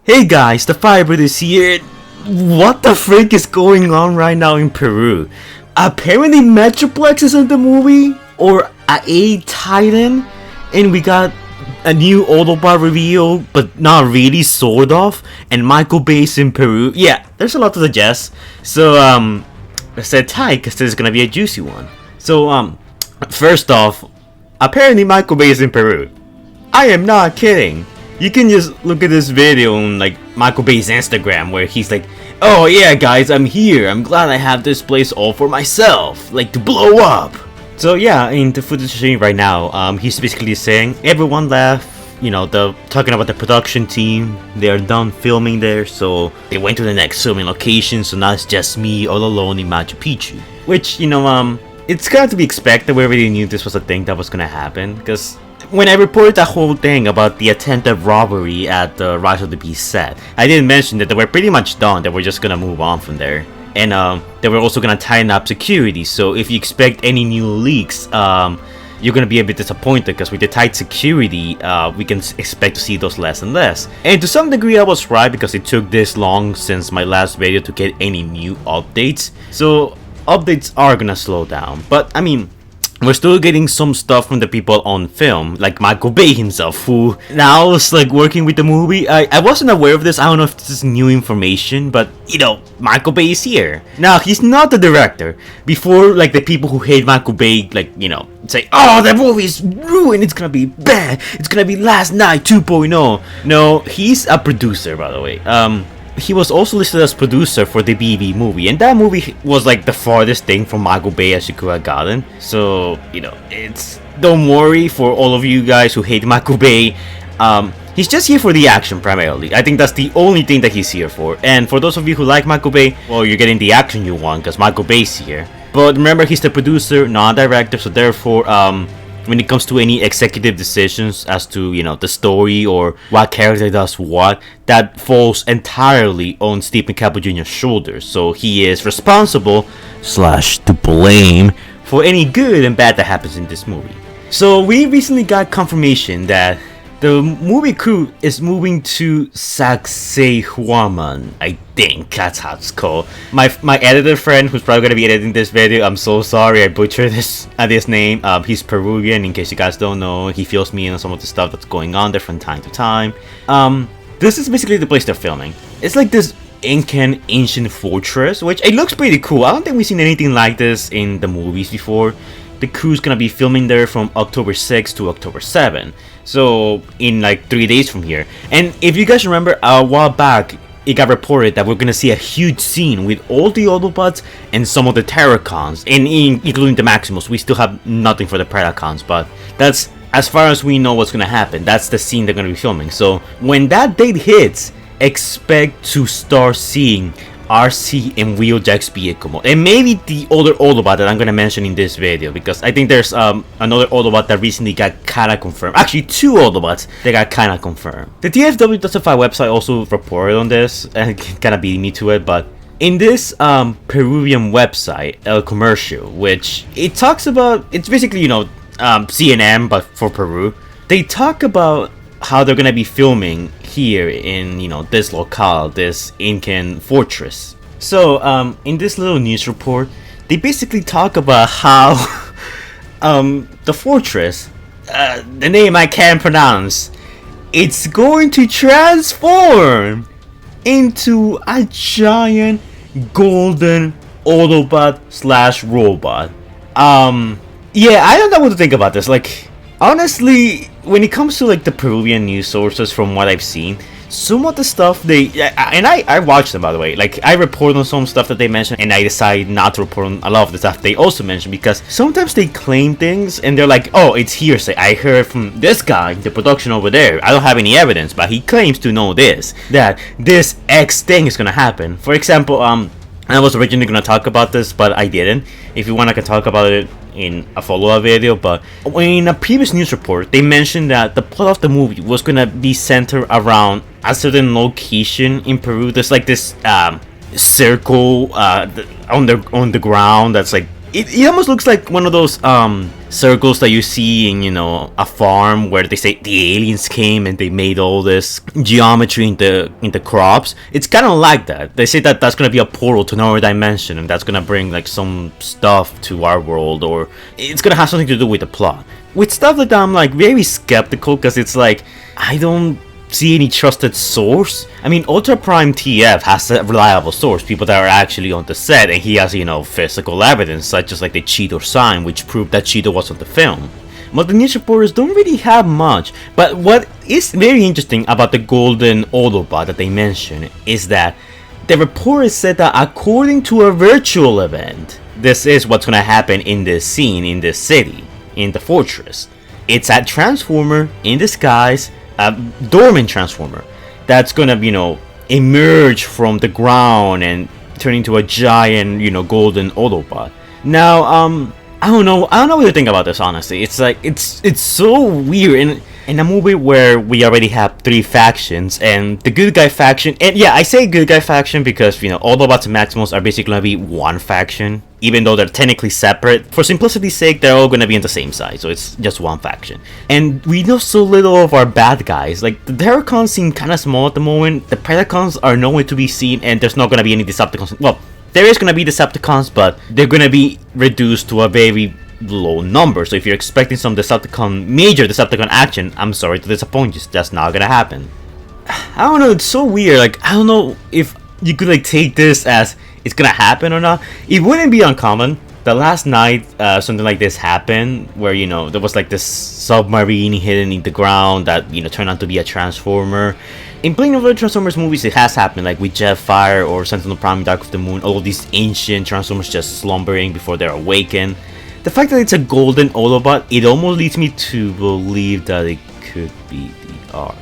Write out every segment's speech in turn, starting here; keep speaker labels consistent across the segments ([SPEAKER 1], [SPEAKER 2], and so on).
[SPEAKER 1] Hey guys, the Firebird is here. What the frick is going on right now in Peru? Apparently Metroplex is in the movie, or a Titan, and we got a new Autobot reveal, but not really, sort of, and Michael Bay's in Peru. Yeah, there's a lot to digest. So, let's sit tight, because this is gonna be a juicy one. So, first off, apparently Michael Bay is in Peru. I am not kidding. You can just look at this video on like Michael Bay's Instagram where he's like, "Oh yeah guys, I'm here. I'm glad I have this place all for myself, like to blow up." So yeah, in the footage showing right now, he's basically saying everyone left. You know, the talking about the production team. They are done filming there, so they went to the next filming location. So now it's just me all alone in Machu Picchu. Which, you know, it's got to be expected. We already knew this was a thing that was gonna happen, because when I reported that whole thing about the attempted robbery at the Rise of the Beast set, I didn't mention that they were pretty much done, that we're just gonna move on from there. And they were also gonna tighten up security, so if you expect any new leaks, you're gonna be a bit disappointed, because with the tight security, we can expect to see those less and less. And to some degree I was right, because it took this long since my last video to get any new updates. So updates are gonna slow down, but I mean, we're still getting some stuff from the people on film, like Michael Bay himself, who now is like working with the movie. I wasn't aware of this. I don't know if this is new information, but you know, Michael Bay is here. Now, he's not the director. Before, like, the people who hate Michael Bay, like, you know, say, "Oh, that movie is ruined, it's gonna be bad, it's gonna be Last Night 2.0. No, he's a producer, by the way. He was also listed as producer for the BB movie, and that movie was like the farthest thing from Michael Bay as you could have gotten. So, you know, don't worry for all of you guys who hate Michael Bay. He's just here for the action primarily. I think that's the only thing that he's here for. And for those of you who like Michael Bay, well, you're getting the action you want because Michael Bay's here. But remember, he's the producer, not director, so therefore, when it comes to any executive decisions as to, you know, the story or what character does what, that falls entirely on Stephen Caple Jr.'s shoulders. So he is responsible / to blame for any good and bad that happens in this movie. So we recently got confirmation that the movie crew is moving to Sacsayhuaman. I think that's how it's called. My editor friend, who's probably gonna be editing this video, I'm so sorry I butchered this name. He's Peruvian, in case you guys don't know. He fills me in on some of the stuff that's going on there from time to time. This is basically the place they're filming. It's like this Incan ancient fortress, which it looks pretty cool. I don't think we've seen anything like this in the movies before. The crew's gonna be filming there from October 6th to October 7th. So in like 3 days from here. And if you guys remember, a while back it got reported that we're gonna see a huge scene with all the Autobots and some of the Terrorcons, and including the Maximus. We still have nothing for the Predacons, but that's as far as we know what's gonna happen. That's the scene they're gonna be filming. So when that date hits, expect to start seeing RC and Wheeljack's vehicle mode, and maybe the other Autobot that I'm gonna mention in this video, because I think there's another Autobot that recently got kinda confirmed. Actually, two Autobots that got kinda confirmed. The TFW.fi website also reported on this and kinda beat me to it, but in this Peruvian website, El Comercio, which it talks about, it's basically, you know, CNN but for Peru. They talk about how they're gonna be filming here in, you know, this locale, this Incan fortress. So in this little news report, they basically talk about how the fortress, the name I can't pronounce, it's going to transform into a giant golden Autobot / robot. Yeah, I don't know what to think about this. Like, honestly, when it comes to like the Peruvian news sources, from what I've seen, some of the stuff I watched them, by the way. Like, I report on some stuff that they mention, and I decide not to report on a lot of the stuff they also mention, because sometimes they claim things and they're like, "Oh, it's hearsay. I heard from this guy, the production over there. I don't have any evidence, but he claims to know this, that this X thing is gonna happen." For example, I was originally gonna talk about this, but I didn't. If you want, I can talk about it in a follow-up video. But in a previous news report, they mentioned that the plot of the movie was gonna be centered around a certain location in Peru. There's like this circle on the ground that's like It almost looks like one of those circles that you see in, you know, a farm where they say the aliens came and they made all this geometry in the crops. It's kind of like that. They say that that's gonna be a portal to another dimension, and that's gonna bring like some stuff to our world, or it's gonna have something to do with the plot. With stuff like that, I'm like very skeptical, because it's like I don't see any trusted source. I mean, Ultra Prime TF has a reliable source, people that are actually on the set, and he has, you know, physical evidence such as like the Cheeto sign, which proved that Cheeto was on the film. But the news reporters don't really have much. But what is very interesting about the golden Autobot that they mentioned is that the reporters said that according to a virtual event, this is what's gonna happen in this scene, in this city, in the fortress. It's a transformer in disguise, a dormant transformer that's gonna, you know, emerge from the ground and turn into a giant, you know, golden Autobot. Now, I don't know what to think about this, honestly. It's like it's so weird in a movie where we already have 3 factions, and the good guy faction, and yeah, I say good guy faction because, you know, Autobots and Maximals are basically gonna be one faction, even though they're technically separate. For simplicity's sake, they're all gonna be on the same side, so it's just one faction. And we know so little of our bad guys. Like, the Terrorcons seem kind of small at the moment. The Predacons are nowhere to be seen, and there's not gonna be any Decepticons. Well, there is gonna be Decepticons, but they're gonna be reduced to a very low number. So if you're expecting some major Decepticon action, I'm sorry to disappoint you. It's just not gonna happen. I don't know. It's so weird. Like, I don't know if you could like take this as it's gonna happen or not. It wouldn't be uncommon. The last night, something like this happened, where, you know, there was like this submarine hidden in the ground that, you know, turned out to be a transformer. In plenty of other Transformers movies, it has happened, like with Jetfire or Sentinel Prime, Dark of the Moon. All of these ancient Transformers just slumbering before they're awakened. The fact that it's a golden Autobot, it almost leads me to believe that it could be the Ark.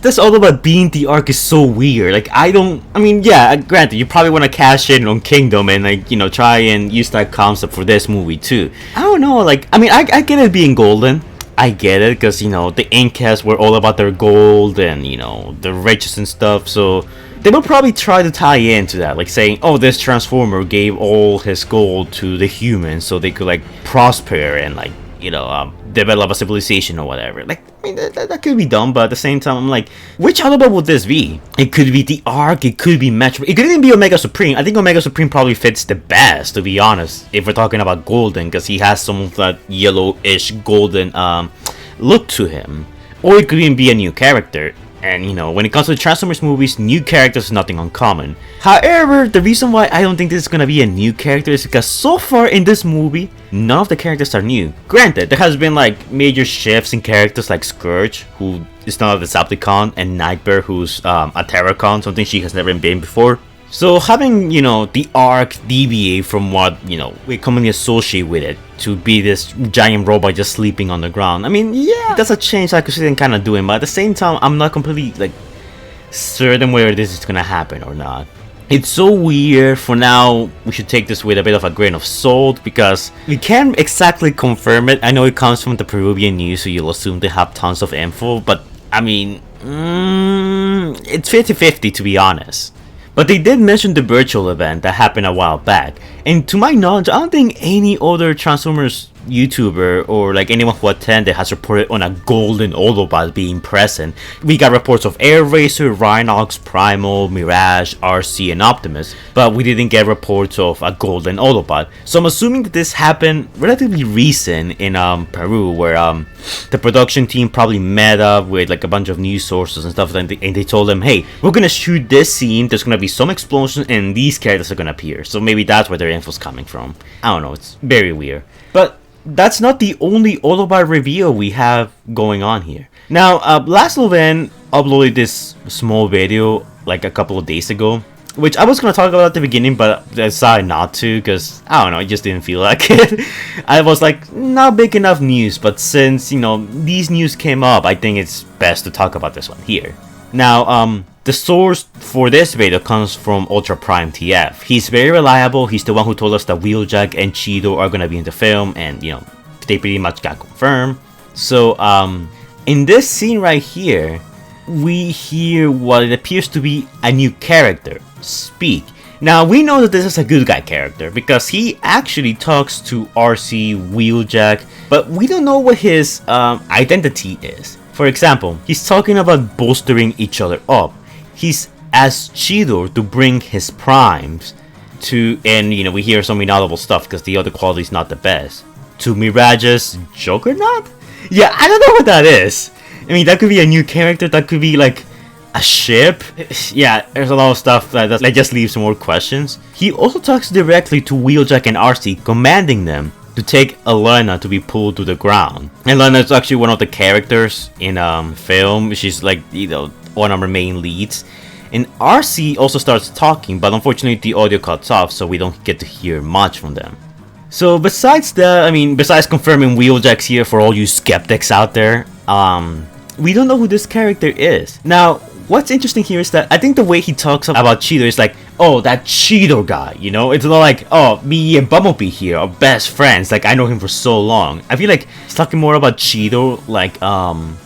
[SPEAKER 1] This Autobot being the Ark is so weird. Like, I mean, yeah, granted, you probably want to cash in on Kingdom and, like, you know, try and use that concept for this movie too. I don't know, like, I mean, I get it being golden. I get it, because, you know, the Incans were all about their gold and, you know, the riches and stuff, so they will probably try to tie into that, like saying, oh, this Transformer gave all his gold to the humans so they could, like, prosper and, like, you know, develop a civilization or whatever. Like, I mean, that could be done, but at the same time, I'm like, which Autobot would this be? It could be the Ark, it could be Metro, it could even be Omega Supreme. I think Omega Supreme probably fits the best, to be honest, if we're talking about golden, because he has some of that yellowish golden look to him. Or it could even be a new character. And, you know, when it comes to Transformers movies, new characters is nothing uncommon. However, the reason why I don't think this is gonna be a new character is because so far in this movie, none of the characters are new. Granted, there has been like major shifts in characters like Scourge, who is not a Decepticon, and Nightbear, who's a Terrorcon, something she has never been before. So having, you know, the Ark deviate from what, you know, we commonly associate with it, to be this giant robot just sleeping on the ground, I mean, yeah, that's a change I could see them kind of doing, but at the same time, I'm not completely, like, certain whether this is gonna happen or not. It's so weird. For now, we should take this with a bit of a grain of salt, because we can't exactly confirm it. I know it comes from the Peruvian news, so you'll assume they have tons of info, but, I mean, it's 50-50 to be honest. But they did mention the virtual event that happened a while back, and to my knowledge, I don't think any other Transformers YouTuber or like anyone who attended has reported on a golden Autobot being present. We got reports of Air Racer, Rhinox, Primal, Mirage, RC, and Optimus, but we didn't get reports of a golden Autobot. So I'm assuming that this happened relatively recent in Peru, where the production team probably met up with like a bunch of news sources and stuff, and they told them, hey, we're gonna shoot this scene, there's gonna be some explosions, and these characters are gonna appear. So maybe that's where their info's coming from. I don't know, it's very weird. But that's not the only Autobot reveal we have going on here. Now, Laszlo uploaded this small video like a couple of days ago, which I was going to talk about at the beginning, but I decided not to, because, I don't know, I just didn't feel like it. I was like, not big enough news, but since, you know, these news came up, I think it's best to talk about this one here. Now, the source for this video comes from Ultra Prime TF. He's very reliable. He's the one who told us that Wheeljack and Cheeto are gonna be in the film, and, you know, they pretty much got confirmed. So, in this scene right here, we hear what it appears to be a new character speak, Now, we know that this is a good guy character because he actually talks to RC, Wheeljack, but we don't know what his identity is. For example, he's talking about bolstering each other up. He's asked Cheetor to bring his primes to, and you know, we hear some inaudible stuff because the other quality is not the best, to Mirage's Juggernaut? Yeah, I don't know what that is. I mean, that could be a new character, that could be like a ship. Yeah, there's a lot of stuff that just leaves more questions. He also talks directly to Wheeljack and RC, commanding them to take Elena to be pulled to the ground. Elena is actually one of the characters in film. She's like, you know, one of our main leads. And RC also starts talking, but unfortunately the audio cuts off, so we don't get to hear much from them. So besides that, I mean, besides confirming Wheeljack's here for all you skeptics out there, we don't know who this character is. Now, what's interesting here is that I think the way he talks about Cheetor is like, oh, that Cheetor guy, you know? It's not like, oh, me and Bumblebee here are best friends, like I know him for so long. I feel like he's talking more about Cheetor, like,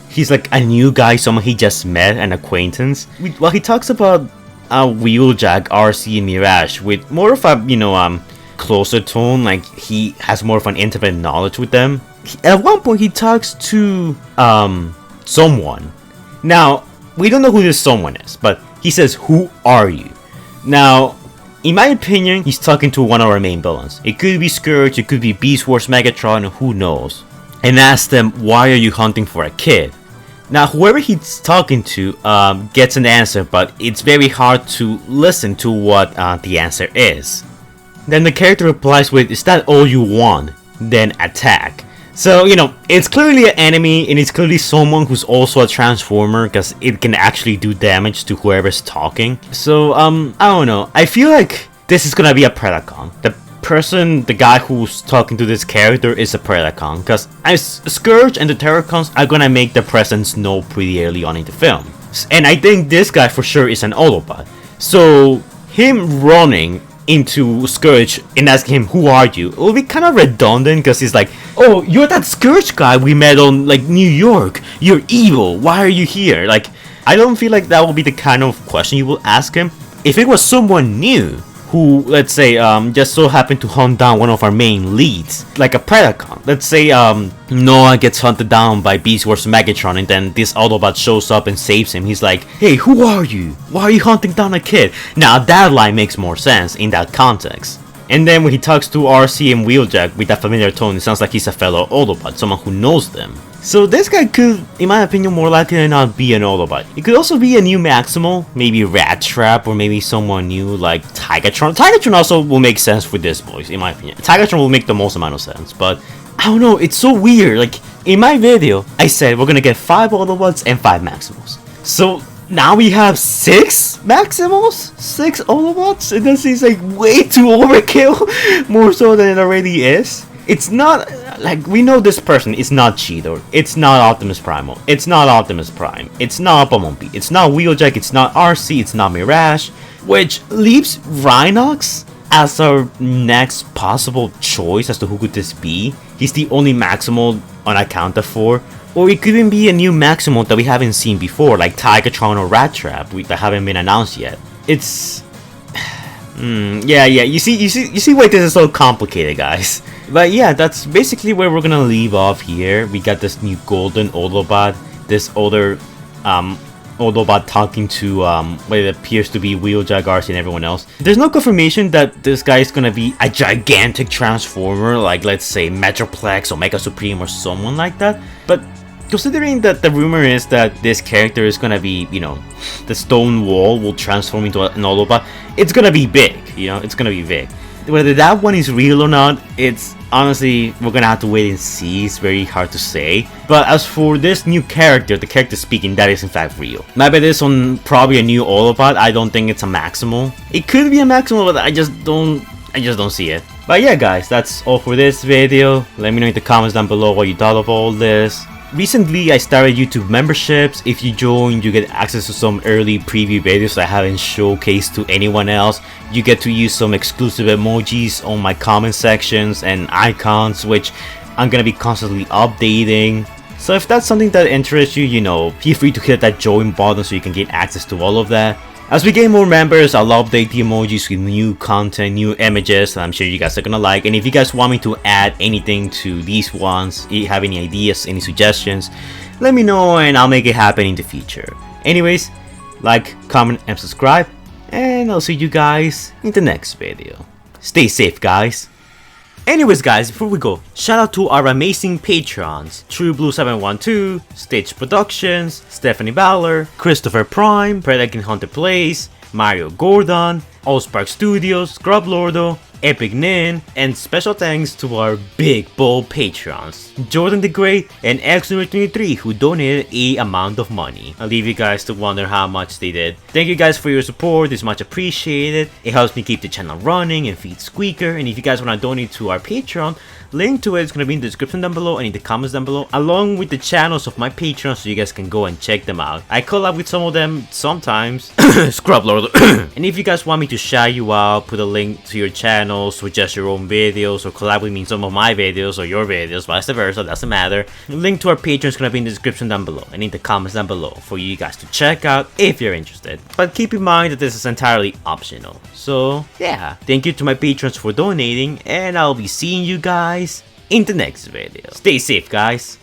[SPEAKER 1] he's like a new guy, someone he just met, an acquaintance. While he talks about Wheeljack, RC, and Mirage with more of a, you know, closer tone, like he has more of an intimate knowledge with them. At one point, he talks to someone. Now, we don't know who this someone is, but he says, "Who are you?" Now, in my opinion, he's talking to one of our main villains. It could be Scourge, it could be Beast Wars Megatron, who knows. And asks them, "Why are you hunting for a kid?" Now, whoever he's talking to gets an answer, but it's very hard to listen to what the answer is. Then the character replies with, "Is that all you want? Then attack." So, you know, it's clearly an enemy, and it's clearly someone who's also a Transformer, because it can actually do damage to whoever's talking. So, I don't know. I feel like this is gonna be a Predacon. The guy who's talking to this character is a Predacon, because Scourge and the Terrorcons are gonna make their presence known pretty early on in the film. And I think this guy for sure is an Autobot. So, him running into Scourge and asking him, "Who are you?" It will be kind of redundant because he's like, "Oh, you're that Scourge guy we met on like New York. You're evil. Why are you here?" Like, I don't feel like that will be the kind of question you will ask him. If it was someone new who, let's say, just so happened to hunt down one of our main leads, like a Predacon. Let's say Noah gets hunted down by Beast Wars Megatron, and then this Autobot shows up and saves him. He's like, "Hey, who are you? Why are you hunting down a kid?" Now that line makes more sense in that context. And then when he talks to RC and Wheeljack with that familiar tone, it sounds like he's a fellow Autobot, someone who knows them. So this guy could, in my opinion, more likely than not be an Autobot. It could also be a new Maximal, maybe Rat Trap, or maybe someone new like Tigatron. Tigatron also will make sense for this voice, in my opinion. Tigatron will make the most amount of sense, but I don't know, it's so weird. Like, in my video, I said we're gonna get 5 Autobots and 5 Maximals. So now we have 6 Maximals? 6 Autobots? And that seems like way too overkill, more so than it already is. It's not, like, we know this person is not Cheetor, it's not Optimus Primal, it's not Optimus Prime, it's not Bumblebee, it's not Wheeljack, it's not RC, it's not Mirage, which leaves Rhinox as our next possible choice as to who could this be. He's the only Maximal unaccounted for. Or it could even be a new Maximal that we haven't seen before, like Tigatron or Rat Trap, that haven't been announced yet. It's... yeah, you see why this is so complicated, guys. But yeah, that's basically where we're gonna leave off here. We got this new golden Autobot, this older Autobot talking to what it appears to be Wheeljack, RC, and everyone else. There's no confirmation that this guy is gonna be a gigantic Transformer, like let's say Metroplex, Omega Supreme, or someone like that. But considering that the rumor is that this character is gonna be, you know, the stone wall will transform into an Autobot, it's gonna be big, you know, it's gonna be big. Whether that one is real or not, it's honestly, we're gonna have to wait and see. It's very hard to say. But as for this new character, the character speaking, that is in fact real. My bet is on probably a new Autobot. I don't think it's a Maximal. It could be a Maximal, but I just don't see it. But yeah, guys, that's all for this video. Let me know in the comments down below what you thought of all this. Recently, I started YouTube memberships. If you join, you get access to some early preview videos I haven't showcased to anyone else. You get to use some exclusive emojis on my comment sections and icons, which I'm gonna be constantly updating. So if that's something that interests you, you know, feel free to hit that join button so you can get access to all of that. As we get more members, I'll update the emojis with new content, new images that I'm sure you guys are gonna like. And if you guys want me to add anything to these ones, you have any ideas, any suggestions, let me know and I'll make it happen in the future. Anyways, like, comment, and subscribe, and I'll see you guys in the next video. Stay safe, guys. Anyways guys, before we go, shout out to our amazing patrons: TrueBlue712, Stitch Productions, Stephanie Baller, Christopher Prime, Predaking Hunter Plays, Mario Gordon, Allspark Studios, Scrub Lordo, Epic Nin, and special thanks to our big bold patrons, Jordan the Great and X23, who donated a amount of money. I'll leave you guys to wonder how much they did. Thank you guys for your support, it's much appreciated. It helps me keep the channel running and feed Squeaker, and if you guys want to donate to our Patreon, link to it is going to be in the description down below and in the comments down below, along with the channels of my patrons so you guys can go and check them out. I collab with some of them sometimes. Scrub Lord. And if you guys want me to shout you out, put a link to your channel, suggest your own videos, or collab with me in some of my videos or your videos, vice versa, doesn't matter. Link to our Patreon is going to be in the description down below and in the comments down below for you guys to check out if you're interested. But keep in mind that this is entirely optional. So yeah, thank you to my patrons for donating, and I'll be seeing you guys in the next video. Stay safe, guys.